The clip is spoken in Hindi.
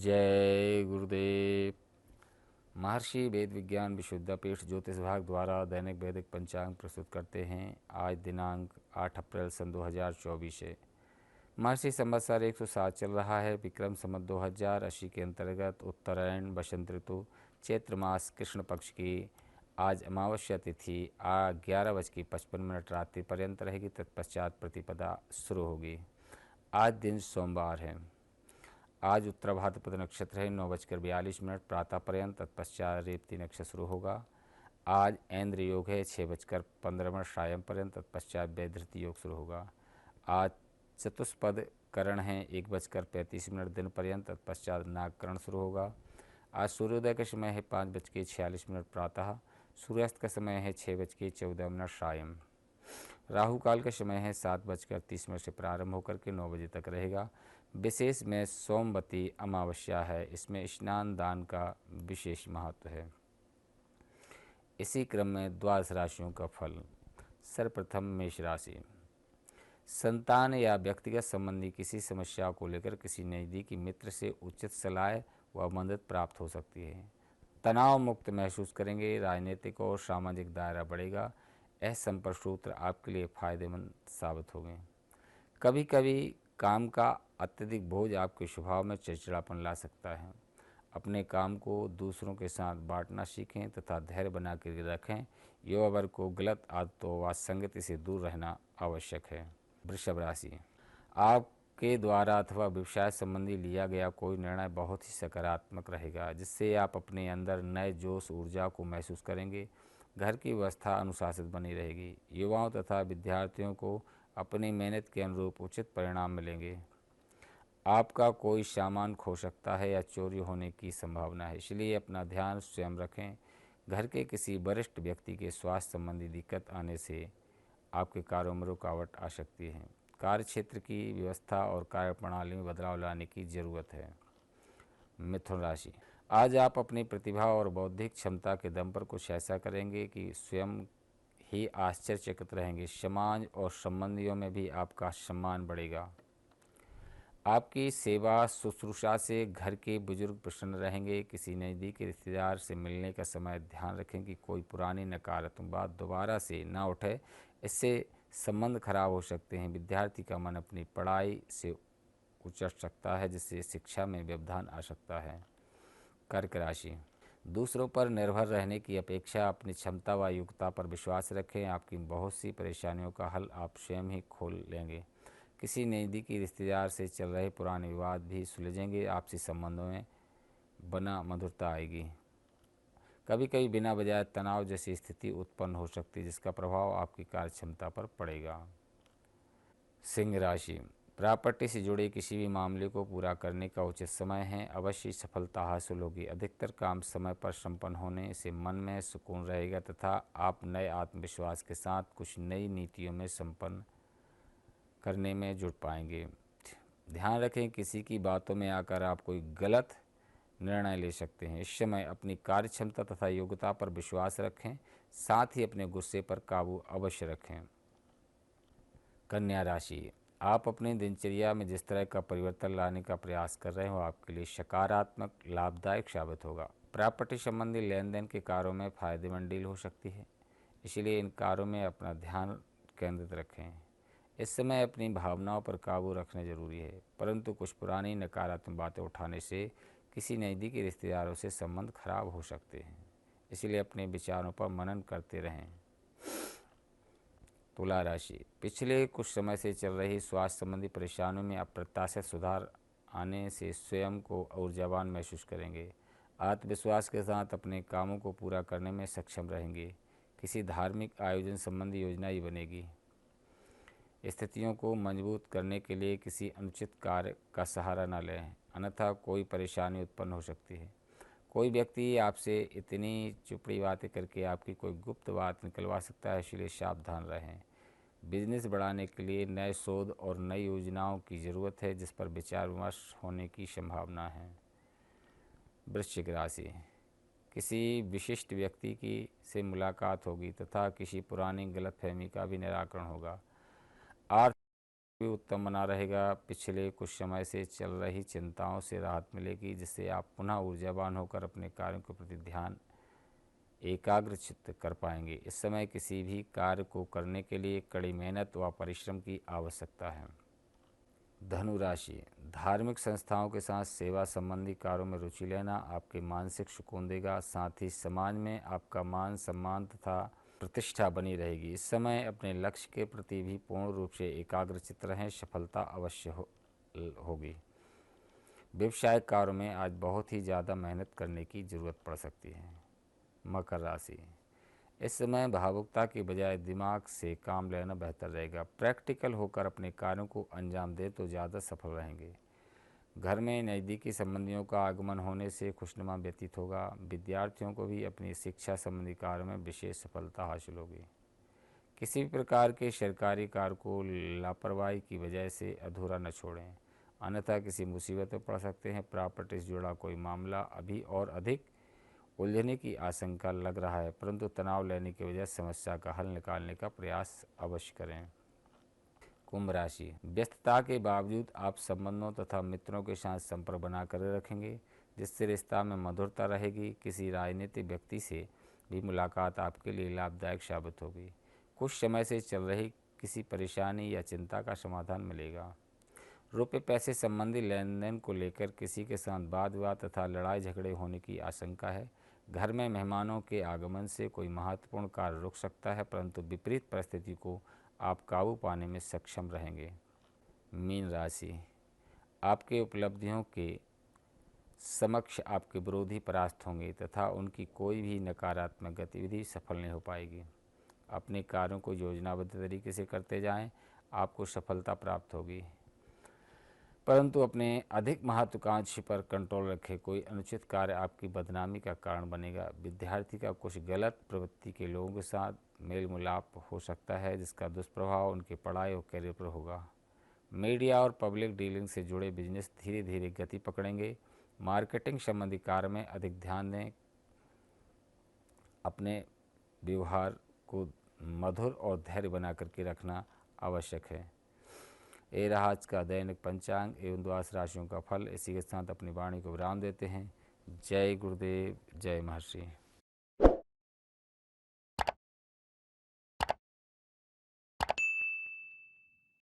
जय गुरुदेव। महर्षि वेद विज्ञान विश्वविद्यापीठ ज्योतिष विभाग द्वारा दैनिक वैदिक पंचांग प्रस्तुत करते हैं। आज दिनांक 8 अप्रैल सन 2024 है। महर्षि संवत्सर 107 चल रहा है। विक्रम संवत 2080 के अंतर्गत उत्तरायण बसंत ऋतु चैत्र मास कृष्ण पक्ष की आज अमावस्या तिथि 11:55 रात्रि पर्यंत रहेगी। तत्पश्चात प्रतिपदा शुरू होगी। आज दिन सोमवार है। आज उत्तर भाद्रपद नक्षत्र है 9:42 प्रातः पर्यंत। तत्पश्चात रेवती नक्षत्र शुरू होगा। आज ऐन्द्र योग है 6:15 सायं पर्यंत। तत्पश्चात वैधृति योग शुरू होगा। आज चतुष्पद करण है 1:35 दिन पर्यंत। तत्पश्चात नागकरण शुरू होगा। आज सूर्योदय का समय है 5:46 प्रातः। सूर्यास्त का समय है 6:14 सायं। राहु काल का समय है 7:30 से प्रारंभ होकर के 9 बजे तक रहेगा। विशेष में सोमवती अमावस्या है। इसमें स्नान दान का विशेष महत्व है। इसी क्रम में द्वादश राशियों का फल। सर्वप्रथम मेष राशि। संतान या व्यक्तिगत संबंधी किसी समस्या को लेकर किसी नज़दीकी मित्र से उचित सलाह व मदद प्राप्त हो सकती है। तनाव मुक्त महसूस करेंगे। राजनीतिक और सामाजिक दायरा बढ़ेगा। यह संपर्क सूत्र आपके लिए फायदेमंद साबित होंगे। कभी कभी काम का अत्यधिक बोझ आपके स्वभाव में चिड़चिड़ापन ला सकता है। अपने काम को दूसरों के साथ बांटना सीखें तथा धैर्य बना कर रखें। युवा वर्ग को गलत आदतों व संगति से दूर रहना आवश्यक है। वृषभ राशि। आपके द्वारा अथवा व्यवसाय संबंधी लिया गया कोई निर्णय बहुत ही सकारात्मक रहेगा, जिससे आप अपने अंदर नए जोश ऊर्जा को महसूस करेंगे। घर की व्यवस्था अनुशासित बनी रहेगी। युवाओं तथा विद्यार्थियों को अपनी मेहनत के अनुरूप उचित परिणाम मिलेंगे। आपका कोई सामान खो सकता है या चोरी होने की संभावना है, इसलिए अपना ध्यान स्वयं रखें। घर के किसी वरिष्ठ व्यक्ति के स्वास्थ्य संबंधी दिक्कत आने से आपके कार्यों में रुकावट आ सकती है। कार्य क्षेत्र की व्यवस्था और कार्य प्रणाली में बदलाव लाने की जरूरत है। मिथुन राशि। आज आप अपनी प्रतिभा और बौद्धिक क्षमता के दम पर कुछ ऐसा करेंगे कि स्वयं ही आश्चर्यचकित रहेंगे। समाज और संबंधियों में भी आपका सम्मान बढ़ेगा। आपकी सेवा शुश्रूषा से घर के बुजुर्ग प्रसन्न रहेंगे। किसी नज़दीकी रिश्तेदार से मिलने का समय ध्यान रखें कि कोई पुरानी नकारात्मक बात दोबारा से ना उठे, इससे संबंध खराब हो सकते हैं। विद्यार्थी का मन अपनी पढ़ाई से उचट सकता है, जिससे शिक्षा में व्यवधान आ सकता है। कर्क राशि। दूसरों पर निर्भर रहने की अपेक्षा अपनी क्षमता व योग्यता पर विश्वास रखें। आपकी बहुत सी परेशानियों का हल आप स्वयं ही खोल लेंगे। किसी नज़दीकी रिश्तेदार से चल रहे पुराने विवाद भी सुलझेंगे। आपसी संबंधों में बना मधुरता आएगी। कभी कभी बिना वजह तनाव जैसी स्थिति उत्पन्न हो सकती है, जिसका प्रभाव आपकी कार्य क्षमता पर पड़ेगा। सिंह राशि। प्रॉपर्टी से जुड़े किसी भी मामले को पूरा करने का उचित समय है। अवश्य सफलता हासिल होगी। अधिकतर काम समय पर संपन्न होने से मन में सुकून रहेगा तथा आप नए आत्मविश्वास के साथ कुछ नई नीतियों में संपन्न करने में जुट पाएंगे। ध्यान रखें, किसी की बातों में आकर आप कोई गलत निर्णय ले सकते हैं। इस समय अपनी कार्य क्षमता तथा योग्यता पर विश्वास रखें, साथ ही अपने गुस्से पर काबू अवश्य रखें। कन्या राशि। आप अपनी दिनचर्या में जिस तरह का परिवर्तन लाने का प्रयास कर रहे हो, आपके लिए सकारात्मक लाभदायक साबित होगा। प्रॉपर्टी संबंधी लेन देन के कार्यों में फायदेमंद डील हो सकती है, इसलिए इन कार्यों में अपना ध्यान केंद्रित रखें। इस समय अपनी भावनाओं पर काबू रखना जरूरी है, परंतु कुछ पुरानी नकारात्मक बातें उठाने से किसी नज़दीकी रिश्तेदारों से संबंध खराब हो सकते हैं, इसलिए अपने विचारों पर मनन करते रहें। तुला राशि। पिछले कुछ समय से चल रही स्वास्थ्य संबंधी परेशानियों में अप्रत्याशित सुधार आने से स्वयं को ऊर्जावान महसूस करेंगे। आत्मविश्वास के साथ अपने कामों को पूरा करने में सक्षम रहेंगे। किसी धार्मिक आयोजन संबंधी योजना ही बनेगी। स्थितियों को मजबूत करने के लिए किसी अनुचित कार्य का सहारा न लें, अन्यथा कोई परेशानी उत्पन्न हो सकती है। कोई व्यक्ति आपसे इतनी चुपड़ी बातें करके आपकी कोई गुप्त बात निकलवा सकता है, इसलिए सावधान रहें। बिजनेस बढ़ाने के लिए नए शोध और नई योजनाओं की ज़रूरत है, जिस पर विचार विमर्श होने की संभावना है। वृश्चिक राशि। किसी विशिष्ट व्यक्ति की से मुलाकात होगी तथा किसी पुरानी गलतफहमी का भी निराकरण होगा। आर्थिक भी उत्तम बना रहेगा। पिछले कुछ समय से चल रही चिंताओं से राहत मिलेगी, जिससे आप पुनः ऊर्जावान होकर अपने कार्यों के प्रति ध्यान एकाग्र चित्त कर पाएंगे। इस समय किसी भी कार्य को करने के लिए कड़ी मेहनत व परिश्रम की आवश्यकता है। धनु राशि, धार्मिक संस्थाओं के साथ सेवा संबंधी कार्यों में रुचि लेना आपके मानसिक सुकून देगा। साथ ही समाज में आपका मान सम्मान तथा प्रतिष्ठा बनी रहेगी। इस समय अपने लक्ष्य के प्रति भी पूर्ण रूप से एकाग्रचित रहें, सफलता अवश्य होगी। व्यवसायिक कार्यों में आज बहुत ही ज़्यादा मेहनत करने की ज़रूरत पड़ सकती है। मकर राशि, इस समय भावुकता की बजाय दिमाग से काम लेना बेहतर रहेगा। प्रैक्टिकल होकर अपने कार्यों को अंजाम दे तो ज़्यादा सफल रहेंगे। घर में नज़दीकी संबंधियों का आगमन होने से खुशनुमा व्यतीत होगा। विद्यार्थियों को भी अपनी शिक्षा संबंधी कार्य में विशेष सफलता हासिल होगी। किसी भी प्रकार के सरकारी कार्य को लापरवाही की वजह से अधूरा न छोड़ें, अन्यथा किसी मुसीबत में पड़ सकते हैं। प्रॉपर्टी से जुड़ा कोई मामला अभी और अधिक उलझने की आशंका लग रहा है, परंतु तनाव लेने की वजह समस्या का हल निकालने का प्रयास अवश्य करें। कुंभ राशि, व्यस्तता के बावजूद आप संबंधों तथा मित्रों के साथ संपर्क बनाकर रखेंगे, जिससे रिश्ता में मधुरता रहेगी। किसी राजनीतिक व्यक्ति से भी मुलाकात आपके लिए लाभदायक साबित होगी। कुछ समय से चल रही किसी परेशानी या चिंता का समाधान मिलेगा। रुपये पैसे संबंधी लेन देन को लेकर किसी के साथ वाद विवाद तथा लड़ाई झगड़े होने की आशंका है। घर में मेहमानों के आगमन से कोई महत्वपूर्ण कार्य रुक सकता है, परंतु विपरीत परिस्थिति को आप काबू पाने में सक्षम रहेंगे। मीन राशि, आपके उपलब्धियों के समक्ष आपके विरोधी परास्त होंगे तथा उनकी कोई भी नकारात्मक गतिविधि सफल नहीं हो पाएगी। अपने कार्यों को योजनाबद्ध तरीके से करते जाएं, आपको सफलता प्राप्त होगी, परंतु अपने अधिक महत्वाकांक्षी पर कंट्रोल रखें। कोई अनुचित कार्य आपकी बदनामी का कारण बनेगा। विद्यार्थी का कुछ गलत प्रवृत्ति के लोगों के साथ मेल मिलाप हो सकता है, जिसका दुष्प्रभाव उनकी पढ़ाई और करियर पर होगा। मीडिया और पब्लिक डीलिंग से जुड़े बिजनेस धीरे धीरे गति पकड़ेंगे। मार्केटिंग संबंधी कार्य में अधिक ध्यान दें। अपने व्यवहार को मधुर और धैर्य बना करके रखना आवश्यक है। ये रहा आज का दैनिक पंचांग एवं द्वादश राशियों का फल। इसी के साथ अपनी वाणी को विराम देते हैं। जय गुरुदेव, जय महर्षि।